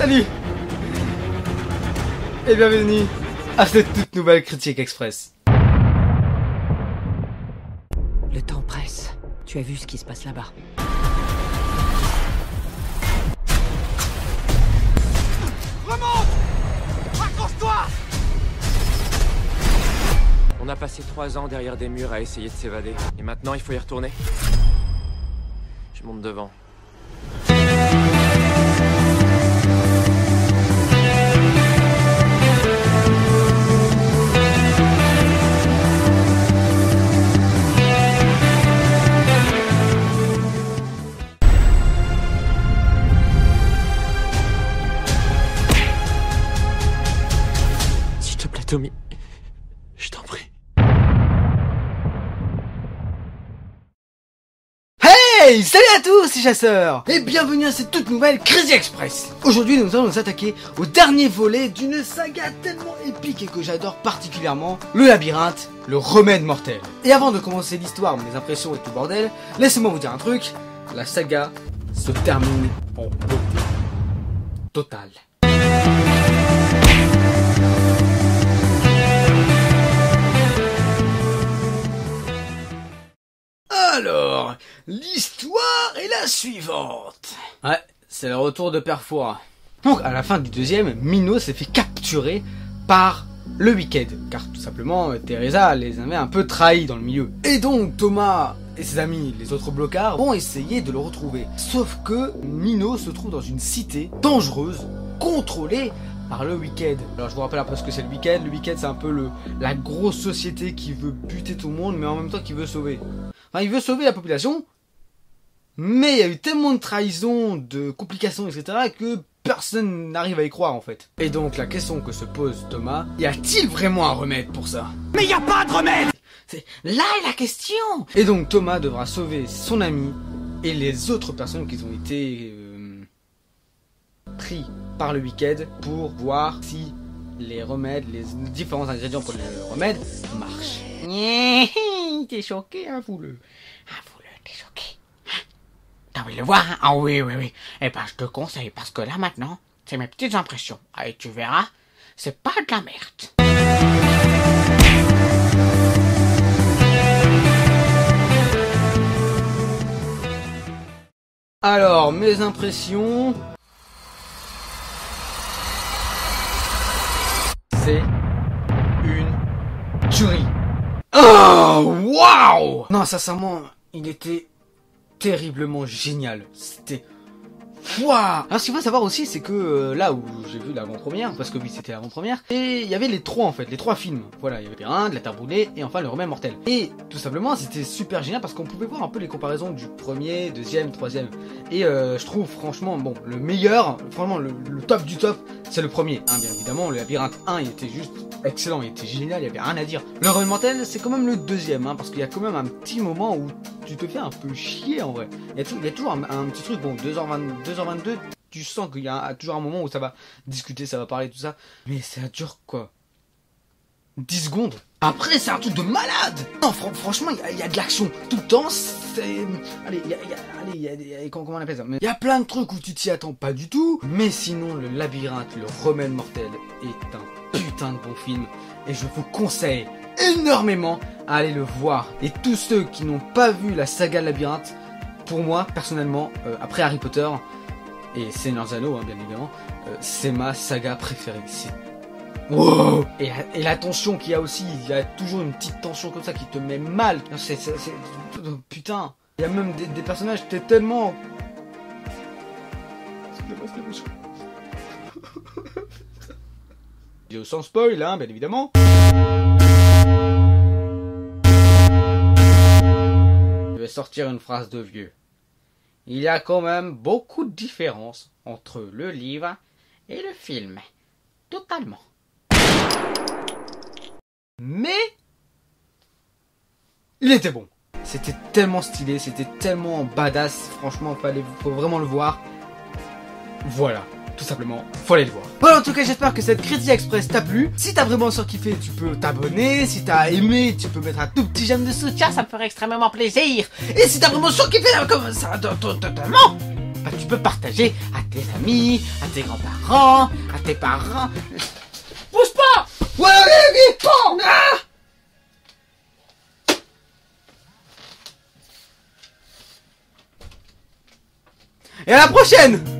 Salut et bienvenue à cette toute nouvelle Critique Express. Le temps presse. Tu as vu ce qui se passe là-bas. Remonte! Accroche-toi! On a passé 3 ans derrière des murs à essayer de s'évader. Et maintenant, il faut y retourner. Je monte devant. S'il te plaît, Tommy. Je t'en prie. Hey, salut à tous, c'est Chasseur et bienvenue à cette toute nouvelle Critique Express. Aujourd'hui, nous allons nous attaquer au dernier volet d'une saga tellement épique et que j'adore particulièrement, le labyrinthe, le remède mortel. Et avant de commencer l'histoire, mes impressions et tout bordel, laissez-moi vous dire un truc, la saga se termine en beauté totale. Alors, l'histoire est la suivante. Ouais, c'est le retour de Père Fouras. Donc, à la fin du deuxième, Minos s'est fait capturer par le Wicked, car tout simplement, Teresa les avait un peu trahis dans le milieu. Et donc, Thomas et ses amis, les autres blocards, vont essayer de le retrouver. Sauf que Minos se trouve dans une cité dangereuse, contrôlée par le Wicked. Alors je vous rappelle un peu ce que c'est le Wicked. Le Wicked, c'est un peu la grosse société qui veut buter tout le monde, mais en même temps qui veut sauver. Enfin, il veut sauver la population, mais il y a eu tellement de trahisons, de complications, etc. que personne n'arrive à y croire en fait. Et donc la question que se pose Thomas, y a-t-il vraiment un remède pour ça? Mais y a pas de remède! C'est là est la question. Et donc Thomas devra sauver son ami et les autres personnes qui ont été pris par le Wicked pour voir si les remèdes, les différents ingrédients pour le remède marchent. T'es choqué, hein, Fouleux? Ah, Fouleux, t'es choqué. Hein? T'as envie de le voir, hein? Ah oui. Eh ben, je te conseille, parce que là, maintenant, c'est mes petites impressions. Ah, et tu verras, c'est pas de la merde. Alors, mes impressions... C'est une tuerie. Oh, waouh! Non, sincèrement, il était terriblement génial. C'était... Waouh! Alors, ce qu'il faut savoir aussi, c'est que là où j'ai vu l'avant-première, parce que oui, c'était l'avant-première, et il y avait les trois films. Voilà, il y avait un, de la Terre brûlée, et enfin le remède mortel. Et tout simplement, c'était super génial parce qu'on pouvait voir un peu les comparaisons du premier, deuxième, troisième. Et je trouve franchement, bon, le meilleur, franchement, le top du top, c'est le premier. Hein, bien évidemment, le labyrinthe 1, il était juste excellent, il était génial, il y avait rien à dire. Le remède mortel, c'est quand même le deuxième, hein, parce qu'il y a quand même un petit moment où tu te fais un peu chier en vrai. Il y a toujours un petit truc, bon, 2h22, tu sens qu'il y a toujours un moment où ça va discuter, ça va parler, tout ça. Mais ça dure quoi, 10 secondes. Après, c'est un truc de malade. Non, franchement, il y a de l'action tout le temps. C'est... Allez, comment on appelle ça? Il y a plein de trucs où tu t'y attends pas du tout. Mais sinon, le labyrinthe, le remède mortel est un putain de bon film. Et je vous conseille énormément à aller le voir. Et tous ceux qui n'ont pas vu la saga labyrinthe, pour moi, personnellement, après Harry Potter et Seigneur des Anneaux, hein, bien évidemment, c'est ma saga préférée. C'est... Wow! Et la tension qu'il y a aussi, il y a toujours une petite tension comme ça qui te met mal. C'est putain. Il y a même des personnages, t'es tellement... Sans spoil, hein, bien évidemment. Je vais sortir une phrase de vieux. Il y a quand même beaucoup de différences entre le livre et le film. Totalement. Mais il était bon. C'était tellement stylé, c'était tellement badass. Franchement, faut vraiment le voir. Voilà, tout simplement, faut aller le voir. Voilà, en tout cas, j'espère que cette Critique Express t'a plu. Si t'as vraiment surkiffé, tu peux t'abonner. Si t'as aimé, tu peux mettre un tout petit j'aime de soutien, ça me ferait extrêmement plaisir. Et si t'as vraiment surkiffé, comme ça, totalement, bah, tu peux partager à tes amis, à tes grands-parents, à tes parents. Bouge pas! Ouais, bon, ah! Et à la prochaine!